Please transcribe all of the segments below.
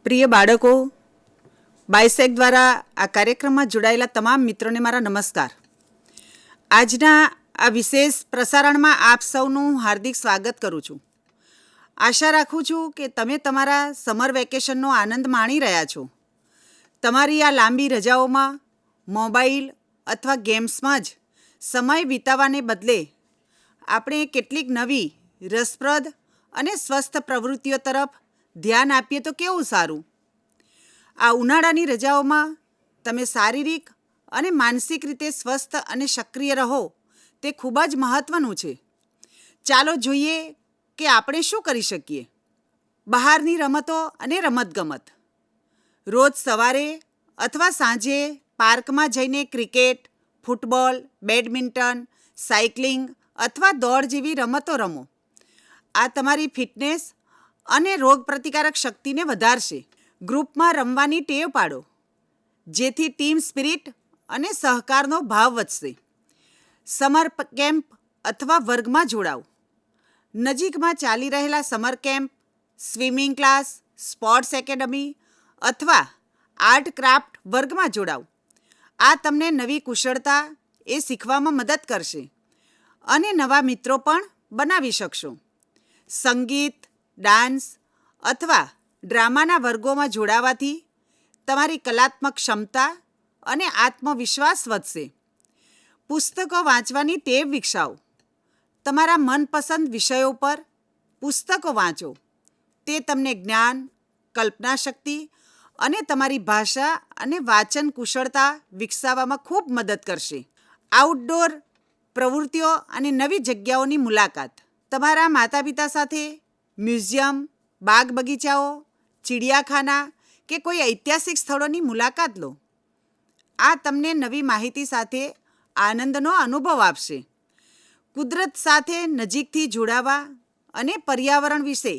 પ્રિય બાળકો, બાયસેગ દ્વારા આ કાર્યક્રમમાં જોડાયેલા તમામ મિત્રોને મારા નમસ્કાર. આજના આ વિશેષ પ્રસારણમાં આપ સૌનું હાર્દિક સ્વાગત કરું છું. આશા રાખું છું કે તમે તમારા સમર વેકેશનનો આનંદ માણી રહ્યા છો. તમારી આ લાંબી રજાઓમાં મોબાઈલ અથવા ગેમ્સમાં જ સમય વિતાવવાને બદલે આપણે કેટલીક નવી રસપ્રદ અને સ્વસ્થ પ્રવૃત્તિઓ તરફ ધ્યાન આપીએ તો કેવું સારું. આ ઉનાળાની રજાઓમાં તમે શારીરિક અને માનસિક રીતે સ્વસ્થ અને સક્રિય રહો તે ખૂબ જ મહત્ત્વનું છે. ચાલો જોઈએ કે આપણે શું કરી શકીએ. બહારની રમતો અને રમતગમત. રોજ સવારે અથવા સાંજે પાર્કમાં જઈને ક્રિકેટ, ફૂટબોલ, બેડમિન્ટન, સાયકલિંગ અથવા દોડ જેવી રમતો રમો. આ તમારી ફિટનેસ અને રોગપ્રતિકારક શક્તિને વધારશે. ગ્રુપમાં રમવાની ટેવ પાડો, જેથી ટીમ સ્પિરિટ અને સહકારનો ભાવ વધશે. સમર કેમ્પ અથવા વર્ગમાં જોડાઓ. નજીકમાં ચાલી રહેલા summer camp, swimming class, sports academy અથવા આર્ટ ક્રાફ્ટ વર્ગમાં જોડાઓ. આ તમને નવી કુશળતા એ શીખવામાં મદદ કરશે અને નવા મિત્રો પણ બનાવી શકશો. સંગીત, ડાન્સ અથવા ડ્રામાના વર્ગોમાં જોડાવાથી તમારી કલાત્મક ક્ષમતા અને આત્મવિશ્વાસ વધશે. પુસ્તકો વાંચવાની ટેવ વિકસાવો. તમારા મનપસંદ વિષયો પર પુસ્તકો વાંચો. તે તમને જ્ઞાન, કલ્પના શક્તિ અને તમારી ભાષા અને વાંચન કુશળતા વિકસાવવામાં ખૂબ મદદ કરશે. આઉટડોર પ્રવૃત્તિઓ અને નવી જગ્યાઓની મુલાકાત. તમારા માતા પિતા સાથે મ્યુઝિયમ, બાગ બગીચાઓ, ચિડિયાખાના કે કોઈ ઐતિહાસિક સ્થળોની મુલાકાત લો. આ તમને નવી માહિતી સાથે આનંદનો અનુભવ આપશે. કુદરત સાથે નજીકથી જોડાવા અને પર્યાવરણ વિશે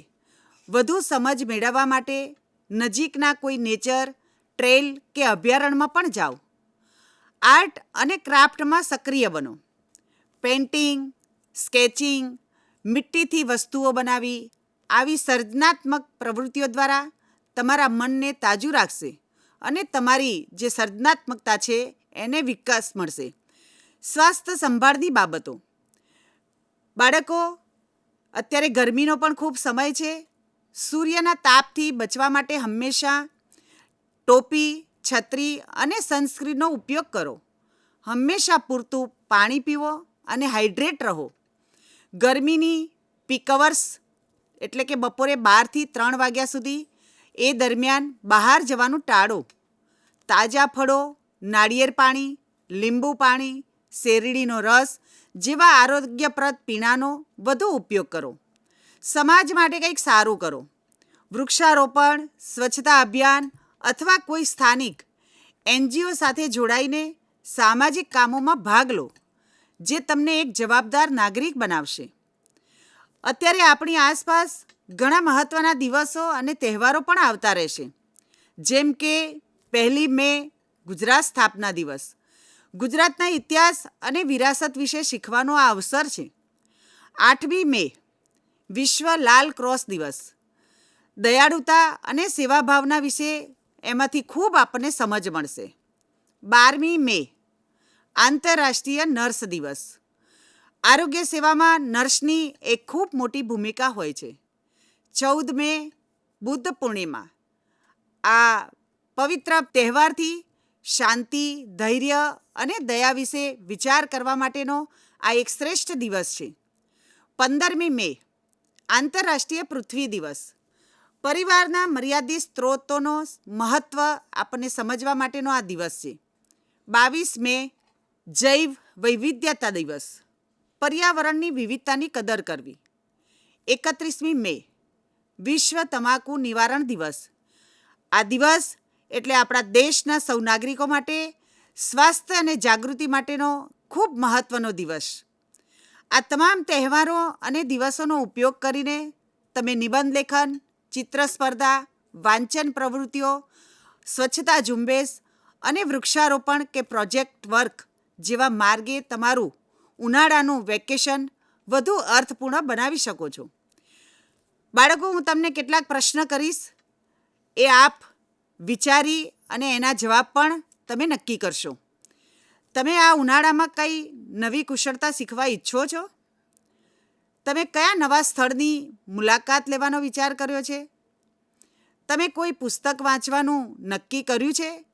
વધુ સમજ મેળવવા માટે નજીકના કોઈ નેચર ટ્રેલ કે અભયારણ્યમાં પણ જાઓ. આર્ટ અને ક્રાફ્ટમાં સક્રિય બનો. પેઇન્ટિંગ, સ્કેચિંગ, મિટ્ટીથી વસ્તુઓ બનાવી આવી સર્જનાત્મક પ્રવૃત્તિઓ દ્વારા તમારા મનને તાજું રાખશે અને તમારી જે સર્જનાત્મકતા છે એને વિકાસ મળશે. સ્વાસ્થ્ય સંભાળની બાબતો. બાળકો, અત્યારે ગરમીનો પણ ખૂબ સમય છે. સૂર્યના તાપથી બચવા માટે હંમેશા ટોપી, છત્રી અને સનસ્ક્રીનનો ઉપયોગ કરો. હંમેશા પૂરતું પાણી પીવો અને હાઇડ્રેટ રહો. ગરમીની પીક અવર્સ એટલે કે બપોરે 12થી 3 વાગ્યા સુધી એ દરમિયાન બહાર જવાનું ટાળો. તાજા ફળો, નાળિયેર પાણી, લીંબુ પાણી, શેરડીનો રસ જેવા આરોગ્યપ્રદ પીણાનો વધુ ઉપયોગ કરો. સમાજ માટે કંઈક સારું કરો. વૃક્ષારોપણ, સ્વચ્છતા અભિયાન અથવા કોઈ સ્થાનિક NGO સાથે જોડાઈને સામાજિક કામોમાં ભાગ લો, જે તમને એક જવાબદાર નાગરિક બનાવશે. અત્યારે આપણી આસપાસ ઘણા મહત્ત્વના દિવસો અને તહેવારો પણ આવતા રહેશે, જેમ કે 1 મે ગુજરાત સ્થાપના દિવસ. ગુજરાતના ઇતિહાસ અને વિરાસત વિશે શીખવાનો આ અવસર છે. 8મી મે વિશ્વ લાલ ક્રોસ દિવસ. દયાળુતા અને સેવાભાવના વિશે એમાંથી ખૂબ આપણને સમજ મળશે. 12મી મે આંતરરાષ્ટ્રીય નર્સ દિવસ. આરોગ્ય સેવામાં નર્સની એક ખૂબ મોટી ભૂમિકા હોય છે. 14 મે બુદ્ધ પૂર્ણિમા. આ પવિત્ર તહેવારથી શાંતિ, ધૈર્ય અને દયા વિશે વિચાર કરવા માટેનો આ એક શ્રેષ્ઠ દિવસ છે. 15મી મે આંતરરાષ્ટ્રીય પૃથ્વી દિવસ. પરિવારના મર્યાદિત સ્ત્રોતોનો મહત્ત્વ આપણને સમજવા માટેનો આ દિવસ છે. 22 મે જૈવ વૈવિધ્યતા દિવસ. પર્યાવરણની વિવિધતાની કદર કરવી. 31મી મે વિશ્વ તમાકુ નિવારણ દિવસ. આ દિવસ એટલે આપણા દેશના સૌ નાગરિકો માટે સ્વાસ્થ્ય અને જાગૃતિ માટેનો ખૂબ મહત્ત્વનો દિવસ. આ તમામ તહેવારો અને દિવસોનો ઉપયોગ કરીને તમે નિબંધ લેખન, ચિત્ર સ્પર્ધા, વાંચન પ્રવૃત્તિઓ, સ્વચ્છતા ઝુંબેશ અને વૃક્ષારોપણ કે પ્રોજેક્ટ વર્ક જેવા માર્ગે તમારું ઉનાળાનું વેકેશન વધુ અર્થપૂર્ણ બનાવી શકો છો. બાળકો, હું તમને કેટલાક પ્રશ્ન કરીશ. એ આપ વિચારી અને એના જવાબ પણ તમે નક્કી કરશો. તમે આ ઉનાળામાં કંઈ નવી કુશળતા શીખવા ઈચ્છો છો? તમે કયા નવા સ્થળની મુલાકાત લેવાનો વિચાર કર્યો છે? તમે કોઈ પુસ્તક વાંચવાનું નક્કી કર્યું છે?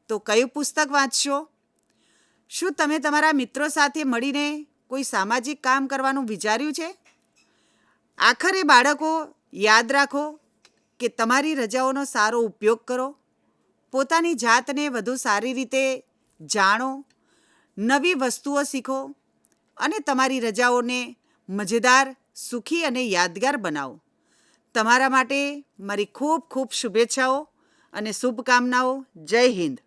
તો કયું પુસ્તક વાંચશો? શું તમે તમારા મિત્રો સાથે મળીને કોઈ સામાજિક કામ કરવાનું વિચાર્યું છે? આખરે બાળકો, યાદ રાખો કે તમારી રજાઓનો સારો ઉપયોગ કરો, પોતાની જાતને વધુ સારી રીતે જાણો, નવી વસ્તુઓ શીખો અને તમારી રજાઓને મજેદાર, સુખી અને યાદગાર બનાવો. તમારા માટે મારી ખૂબ ખૂબ શુભેચ્છાઓ અને શુભકામનાઓ. જય હિન્દ.